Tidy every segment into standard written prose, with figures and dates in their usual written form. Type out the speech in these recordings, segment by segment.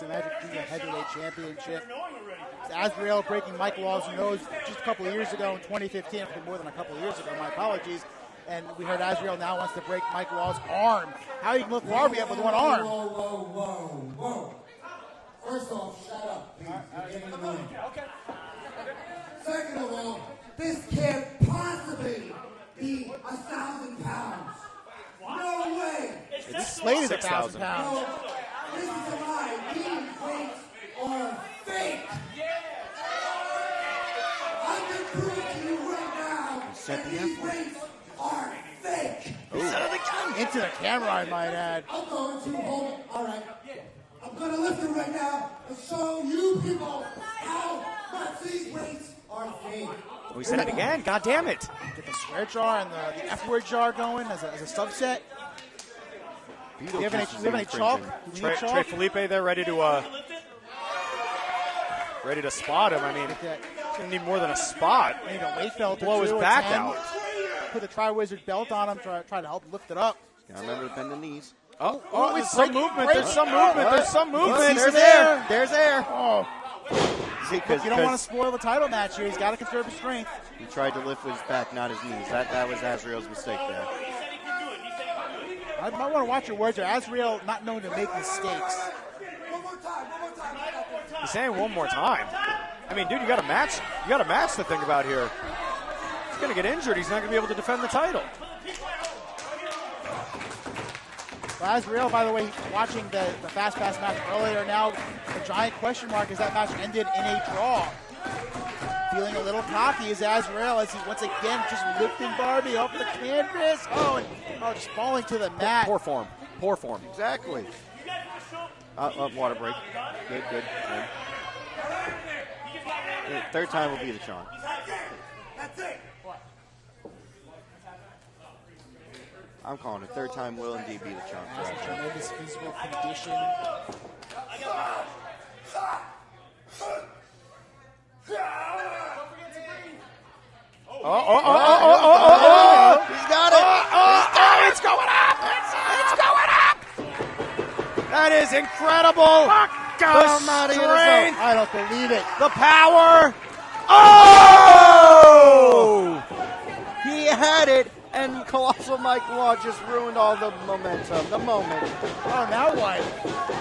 The Magic Junior Heavyweight Championship. Azrieal breaking Mike Law's nose just a couple of years ago in 2015, more than a couple of years ago, my apologies. And we heard Azrieal now wants to break Mike Law's arm. How you can lift Barbie up with one arm? Whoa. First off, shut up, please. You're getting annoying. Okay. Second of all, this can't possibly be 1,000 pounds. No way. It's slated 1,000 pounds. No, this is a lie. These weights are fake. I can prove to you right now that these weights are fake. Into the camera, I might add. I'm going to hold it. All right. I'm going to lift it right now and show you people how much these weights are fake. We said it again. God damn it. Get the square jar and the F-word jar going as a subset. Do you have any chalk? Trey Felipe there ready to spot him. I mean, he's going to need more than a spot. Need a weight belt to blow his back out. Put the Tri-Wizard belt on him, try to help lift it up. Gotta remember to bend the knees. There's some movement. There's some movement. There's air. Oh. You don't want to spoil the title match here. He's got to conserve his strength. He tried to lift with his back, not his knees. That was Azrieal's mistake there. I might want to watch your words here. Azrieal not known to make mistakes. One more time. He's saying one more time. I mean, dude, you got a match. You got a match to think about here. He's going to get injured. He's not going to be able to defend the title. Well, Azrieal, by the way, watching the Fast Pass match earlier, now a giant question mark as that match ended in a draw. Feeling a little cocky is Azrieal as he once again just lifting Barbie off the canvas. Just falling to the mat. Poor form. Exactly. Water break. Good. Third time will be the charm. That's it. I'm calling it. Third time will indeed be the charm. Tremendous physical condition. He's got it. It's going up. It's going up. That is incredible. The strength. I don't believe it. The power. He had it, and Colossal Mike Law just ruined all the momentum, the moment. Oh, now what?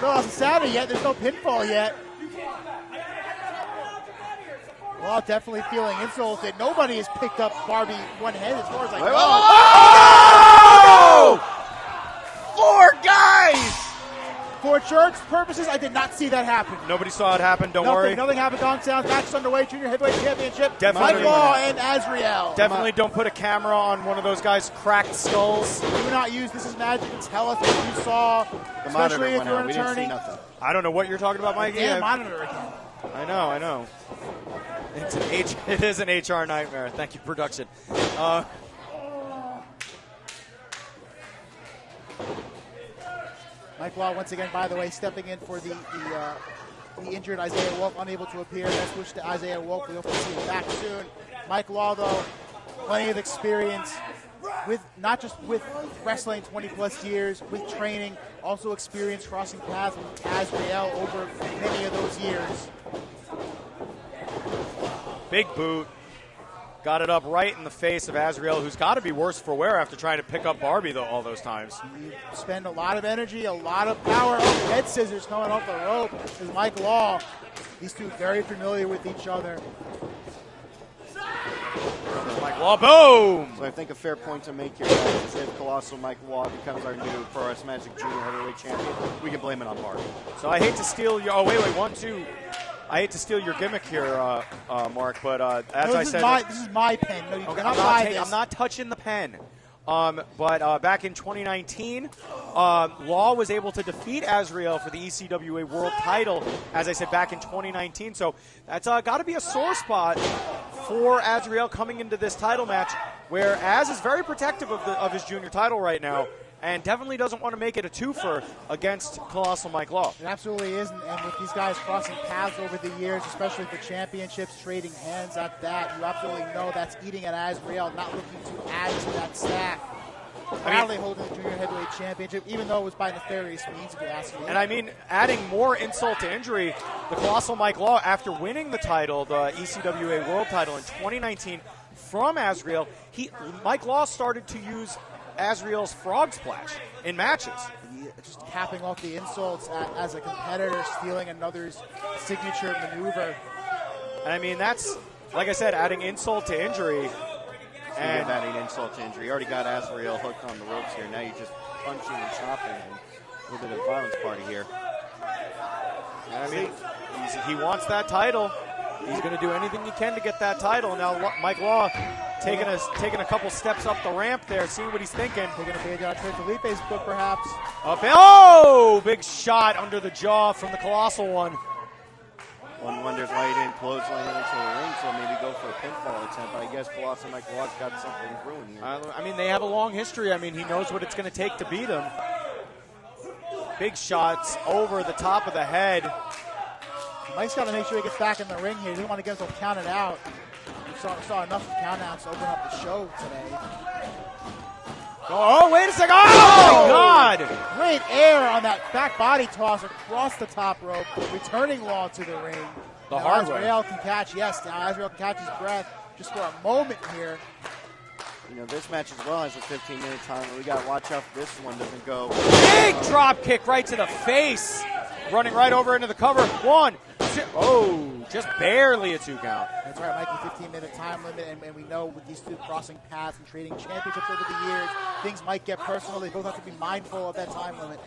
No, it's Saturday yet. There's no pinfall yet. Law definitely feeling insulted. Nobody has picked up Barbie one-handed as far as I know. Four guys! For insurance purposes, I did not see that happen. Nobody saw it happen. Don't worry. Nothing happened. Dong Sounds. Match is underway. Junior Heavyweight Championship. Definitely. Mike Law and Azrieal. Definitely don't put a camera on one of those guys' cracked skulls. Do not use This Is Magic and tell us what you saw. The monitor especially if went you're out. an We didn't see attorney. nothing. I don't know what you're talking about, Mikey. Damn monitor again. I know. It is an HR nightmare. Thank you, production. Mike Law once again, by the way, stepping in for the injured Isaiah Wolf, unable to appear. Best wish to Isaiah Wolf. We hope to see him back soon. Mike Law, though, plenty of experience with not just with wrestling, 20 plus years, with training, also experience crossing paths with Azrieal over many of those years. Big boot. Got it up right in the face of Azrieal, who's got to be worse for wear after trying to pick up Barbie all those times. You spend a lot of energy, a lot of power. Head scissors coming off the rope is Mike Law. These two very familiar with each other. Mike Law, boom! So I think a fair point to make here is if Colossal Mike Law becomes our new Pro Wrestling Magic Junior Heavyweight Champion, we can blame it on Barbie. So I hate to steal your. Oh, wait, 1, 2. I hate to steal your gimmick here, Mark, but as I said, this is my pen. No, you okay, cannot buy this. I'm not touching the pen. But back in 2019, Law was able to defeat Azrieal for the ECWA World Title, as I said, back in 2019. So that's got to be a sore spot for Azrieal coming into this title match, where Az is very protective of his junior title right now, and definitely doesn't want to make it a twofer against Colossal Mike Law. It absolutely isn't, and with these guys crossing paths over the years, especially for championships, trading hands at that, you absolutely know that's eating at Azrieal, not looking to add to that stack. proudly holding the junior heavyweight championship, even though it was by nefarious means, if you ask me. And I mean, adding more insult to injury, the Colossal Mike Law, after winning the title, the ECWA World title in 2019 from Azrieal, Mike Law started to use Azriel's frog splash in matches. Just capping off the insults as a competitor, stealing another's signature maneuver. And I mean, that's, like I said, adding insult to injury. And adding insult to injury. You already got Azrieal hooked on the ropes here. Now you're just punching and chopping and a little bit of violence party here. And I mean, he wants that title. He's going to do anything he can to get that title. Now, Mike Law taking a couple steps up the ramp there, seeing what he's thinking. They're going to page out Trey Felipe's book, perhaps. Oh, big shot under the jaw from the Colossal one. One wonders why he didn't clothesline into the ring, so maybe go for a pinfall attempt. But I guess Colossal Mike Law's got something brewing here. I mean, they have a long history. I mean, he knows what it's going to take to beat him. Big shots over the top of the head. Mike's got to make sure he gets back in the ring here. He doesn't want to get himself counted out. We saw enough countouts to open up the show today. Oh, wait a second. Oh, my God. Great air on that back body toss across the top rope, returning Law to the ring. The now hard way. Azrieal can catch, now Azrieal can catch his breath just for a moment here. You know, this match as well has a 15-minute time. We got to watch out if this one doesn't go. Big drop kick right to the face. Running right over into the cover. 1, 2. Oh, just barely a 2 count. That's right, Mikey, 15-minute time limit, and we know with these two crossing paths and trading championships over the years, things might get personal. They both have to be mindful of that time limit.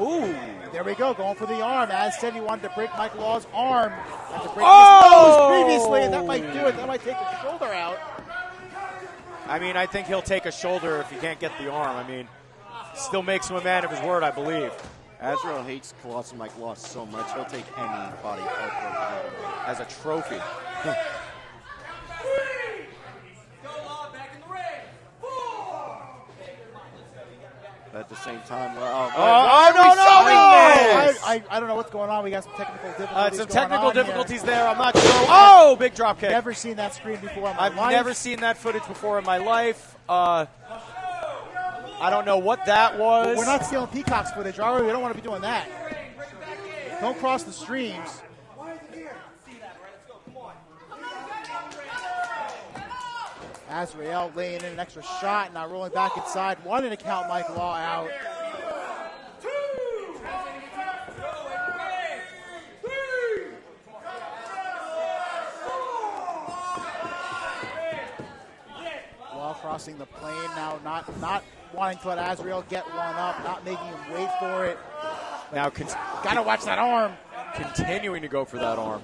Ooh. There we go, going for the arm. As said, he wanted to break Mike Law's arm. Had to break his nose previously, and that might do it. That might take the shoulder out. I mean, I think he'll take a shoulder if he can't get the arm. I mean, still makes him a man of his word, I believe. Azrieal hates Colossal Mike Law so much, he'll take any body part as a trophy. But at the same time, no! I don't know what's going on. We got some technical difficulties. Some technical difficulties there. I'm not sure. Oh, big drop kick. Never seen that screen before in my life. I've never seen that footage before in my life. I don't know what that was. We're not stealing Peacock's footage, are we? We don't want to be doing that. Don't cross the streams. Azrieal laying in an extra shot, now rolling back inside, wanting to count Mike Law out. Law crossing the plane now, not wanting to let Azrieal get one up, not making him wait for it. Now, gotta watch that arm. Continuing to go for that arm.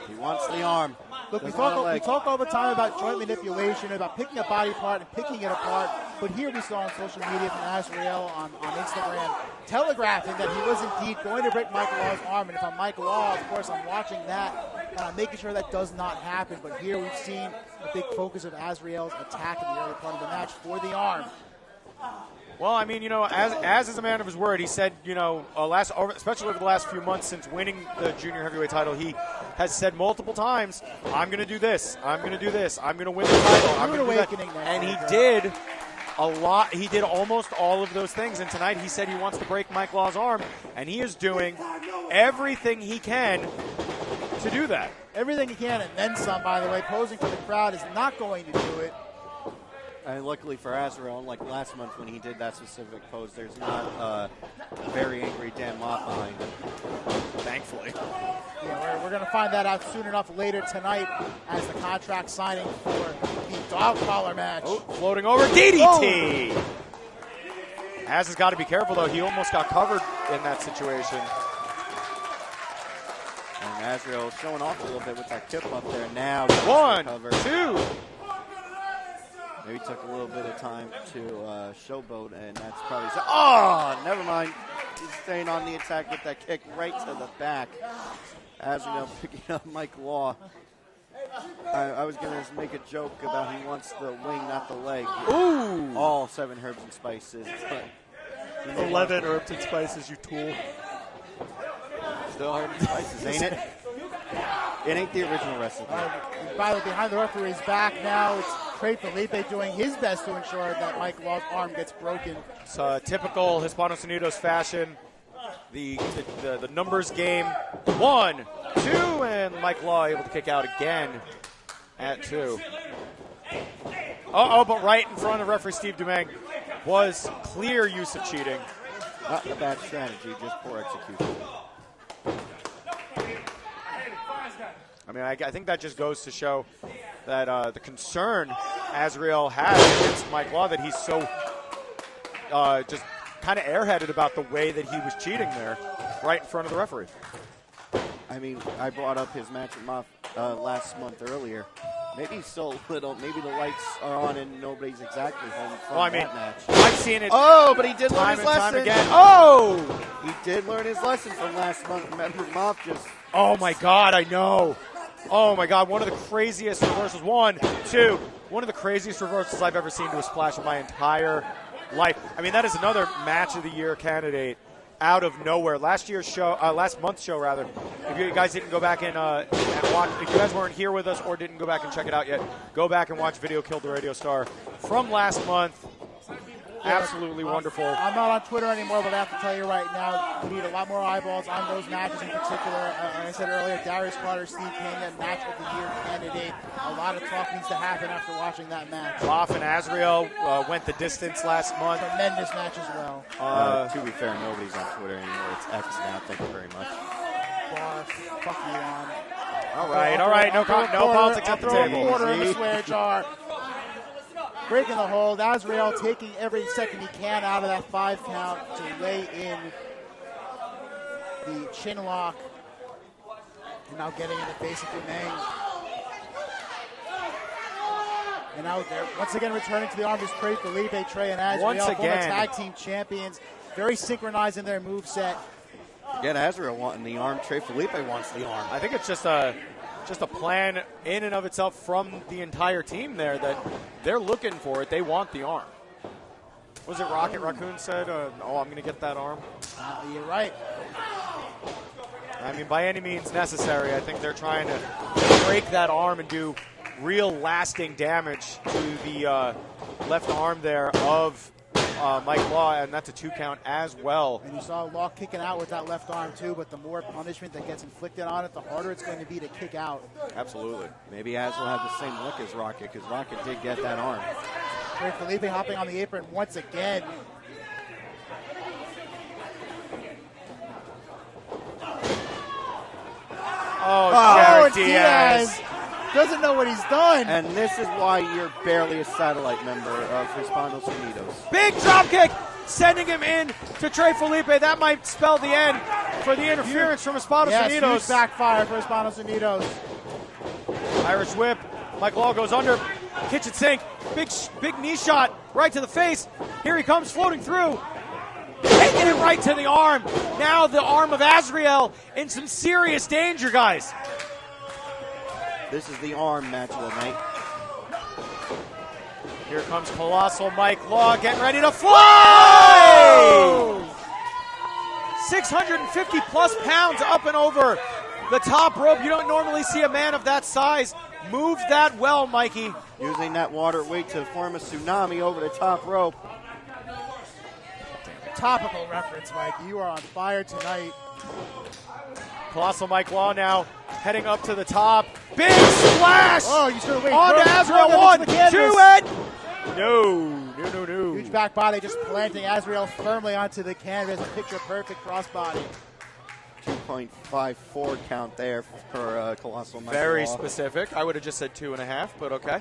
He wants the arm. Look, we talk all the time about joint manipulation, about picking a body part and picking it apart. But here we saw on social media from Azrieal on Instagram telegraphing that he was indeed going to break Mike Law's arm. And if I'm Mike Law, of course, I'm watching that and I'm making sure that does not happen. But here we've seen a big focus of Azriel's attack in the early part of the match for the arm. Well, I mean, you know, as is a man of his word, he said, you know, especially over the last few months since winning the junior heavyweight title, he has said multiple times, I'm going to do this, I'm going to do this, I'm going to win the title, I'm going to do that. And he did a lot. He did almost all of those things. And tonight he said he wants to break Mike Law's arm, and he is doing everything he can to do that. Everything he can, and then some, by the way. Posing for the crowd is not going to do it. And luckily for Azrieal, unlike last month when he did that specific pose, there's not a very angry Dan Mott behind him. Thankfully. Yeah, we're going to find that out soon enough later tonight as the contract signing for the dog collar match. Oh, floating over DDT. Oh. Az has got to be careful, though. He almost got covered in that situation. And Azrieal showing off a little bit with that tip up there. Now 1, cover. 2. Maybe took a little bit of time to showboat, and that's probably... Oh, never mind. He's staying on the attack with that kick right to the back. Azrieal picking up Mike Law. I was going to make a joke about he wants the wing, not the leg. Ooh! All 7 herbs and spices. 11 herbs and spices, you tool. Still herbs and spices, ain't it? It ain't the original recipe. By the way, behind the referee's back now, Trey Felipe doing his best to ensure that Mike Law's arm gets broken. It's typical Hispanos Unidos fashion. The numbers game. 1, 2, and Mike Law able to kick out again at 2. But right in front of referee Steve Dumang was clear use of cheating. Not a bad strategy, just poor execution. I mean, I think that just goes to show that the concern Azrieal has against Mike Law, that he's so just kind of airheaded about the way that he was cheating there right in front of the referee. I mean, I brought up his match with Moff last month earlier. Maybe he's still a little, maybe the lights are on and nobody's exactly home from that match. I've seen it. Oh, but he did learn his lesson. Time again. Oh! He did learn his lesson from last month. Remember, Moff just... Oh, my God, I know. Oh, my God, one of the craziest reversals. 1, 2. One of the craziest reversals I've ever seen to a splash in my entire life. I mean, that is another match of the year candidate out of nowhere. Last month's show, rather. If you guys didn't go back and watch, if you guys weren't here with us or didn't go back and check it out yet, go back and watch Video Killed the Radio Star from last month. Absolutely wonderful. I'm not on Twitter anymore, but I have to tell you right now, we need a lot more eyeballs on those matches in particular. Like I said earlier, Darius Carter, Steve Pena, match of the year candidate. A lot of talk needs to happen after watching that match. Law Vs Azrieal went the distance last month. Tremendous match as well. To be fair, nobody's on Twitter anymore. It's X now. Thank you very much. Fuck you on. All right. No politics at the table. Quarter in the swear jar. Breaking the hold. Azrieal taking every second he can out of that 5 count to lay in the chin lock. And now getting in the face of Dumang. And out there, once again returning to the arm is Trey Felipe, Trey and Azrieal, former tag team champions. Very synchronized in their moveset. Again, Azrieal wanting the arm. Trey Felipe wants the arm. I think it's just a plan in and of itself from the entire team there that they're looking for it. They want the arm. Was it Rocket Raccoon said, I'm going to get that arm? You're right. I mean, by any means necessary, I think they're trying to break that arm and do real lasting damage to the left arm there of Mike Law, and that's a 2 count as well. And you saw Law kicking out with that left arm too, but the more punishment that gets inflicted on it, the harder it's going to be to kick out. Absolutely. Maybe Az will have the same look as Rocket, because Rocket did get that arm. Trey Felipe hopping on the apron once again. Jared Diaz doesn't know what he's done. And this is why you're barely a satellite member of Hispanos Unidos. Big drop kick, sending him in to Trey Felipe. That might spell the end for the interference from Hispanos Unidos. Huge backfire for Hispanos Unidos. Irish whip. Mike Law goes under. Kitchen sink. Big knee shot right to the face. Here he comes floating through. Taking it right to the arm. Now the arm of Azrieal in some serious danger, guys. This is the arm match of the night. Here comes Colossal Mike Law getting ready to fly! Whoa! 650 plus pounds up and over the top rope. You don't normally see a man of that size move that well, Mikey. Using that water weight to form a tsunami over the top rope. Topical reference, Mike. You are on fire tonight. Colossal Mike Law now heading up to the top. Big splash! Oh, you should have waited. On to Azrieal. 1, 2, and no. Huge back body just planting Azrieal firmly onto the canvas. Picture perfect crossbody. 2.54 count there for Colossal Mike Very Law. specific. I would have just said 2.5, but okay.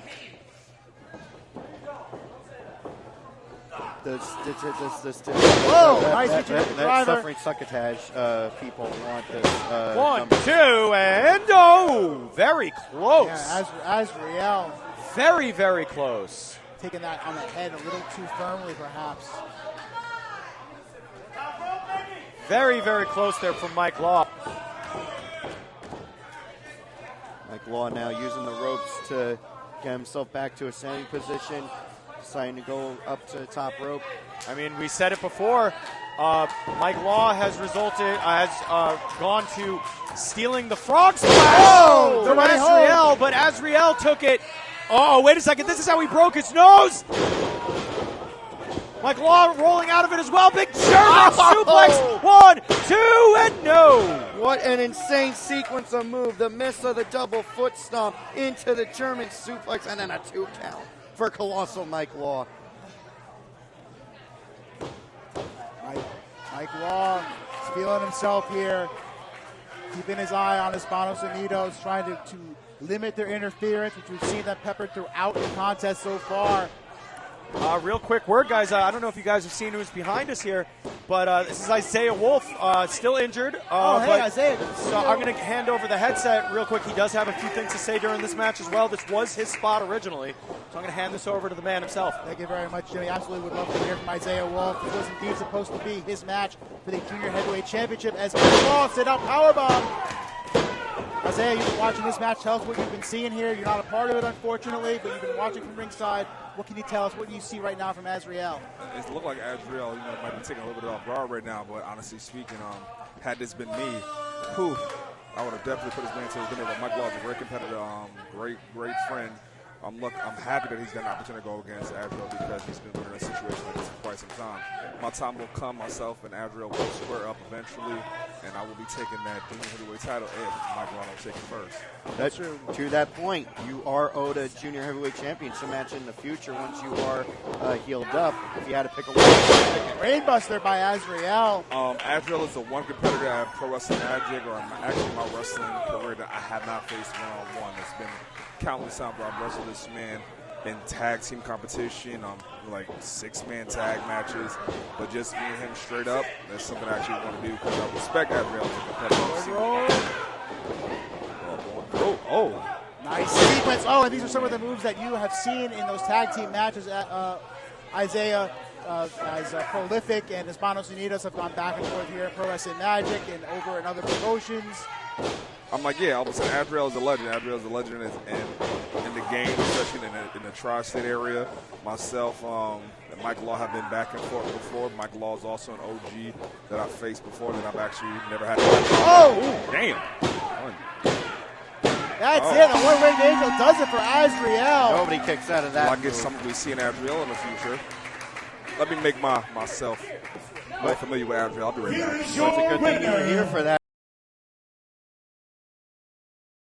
Whoa, nice that driver. suffering succotash people want this 1, number. 2, and oh! Very close. Yeah, Azrieal Very, very close. taking that on the head a little too firmly, perhaps. Very, very close there from Mike Law. Mike Law now using the ropes to get himself back to a standing position. Deciding to go up to the top rope. I mean, we said it before. Mike Law has gone to stealing the frog splash Oh, from nobody Azrieal, but Azrieal took it Oh, wait a second. This is how he broke his nose. Mike Law rolling out of it as well. Big German suplex. 1, 2, and no. What an insane sequence of move. The miss of the double foot stomp into the German suplex, and then a 2 count for Colossal Mike Law. Mike Law is feeling himself here, keeping his eye on Hispanos Unidos, trying to limit their interference, which we've seen them peppered throughout the contest so far. Real quick word, guys. I don't know if you guys have seen who's behind us here, but this is Isaiah Wolf, still injured. Hey, Isaiah. So I'm going to hand over the headset real quick. He does have a few things to say during this match as well. This was his spot originally, so I'm going to hand this over to the man himself. Thank you very much, Jimmy. Absolutely would love to hear from Isaiah Wolf. This was indeed supposed to be his match for the Junior Heavyweight Championship as Mike Law set up powerbomb. Azrieal, you've been watching this match. Tell us what you've been seeing here. You're not a part of it, unfortunately, but you've been watching from ringside. What can you tell us? What do you see right now from Azrieal? It looked like Azrieal, might be taking a little bit off guard right now, but honestly speaking, had this been me, I would have definitely put his man to his dinner. But Mike Law is a great competitor, great friend. I'm happy that he's got an opportunity to go against Azrieal because he's been in a situation like this for quite some time. My time will come. Myself and Azrieal will square up eventually, and I will be taking that junior heavyweight title if Mike Law don't take it first. That's true. To that point, you are owed a junior heavyweight championship match in the future once you are healed up. If you had to pick a one, Brainbuster by Azrieal. Azrieal is the one competitor at Pro Wrestling Magic, or actually my wrestling career, that I have not faced one-on-one. It's been countless times where I've wrestled this man in tag team competition, like 6-man tag matches, but just being him straight up, that's something I actually want to do because I respect Azrieal as a competitor. Nice sequence. Oh, and these are some of the moves that you have seen in those tag team matches. Isaiah, as Prolific and Hispanos Unidos have gone back and forth here at Pro Wrestling Magic and over in other promotions. I'm like, yeah, all of a sudden, Azrieal is a legend. Azrieal is a legend in the game, especially in the tri-state area. Myself and Mike Law have been back and forth before. Mike Law is also an OG that I've faced before that I've actually never had to. Oh! Damn. That's it. The one-winged angel does it for Azrieal. nobody kicks out of that. I guess something we see in Azrieal in the future. Let me make myself more familiar with Azrieal. I'll be right back. It's a good thing you're here for that.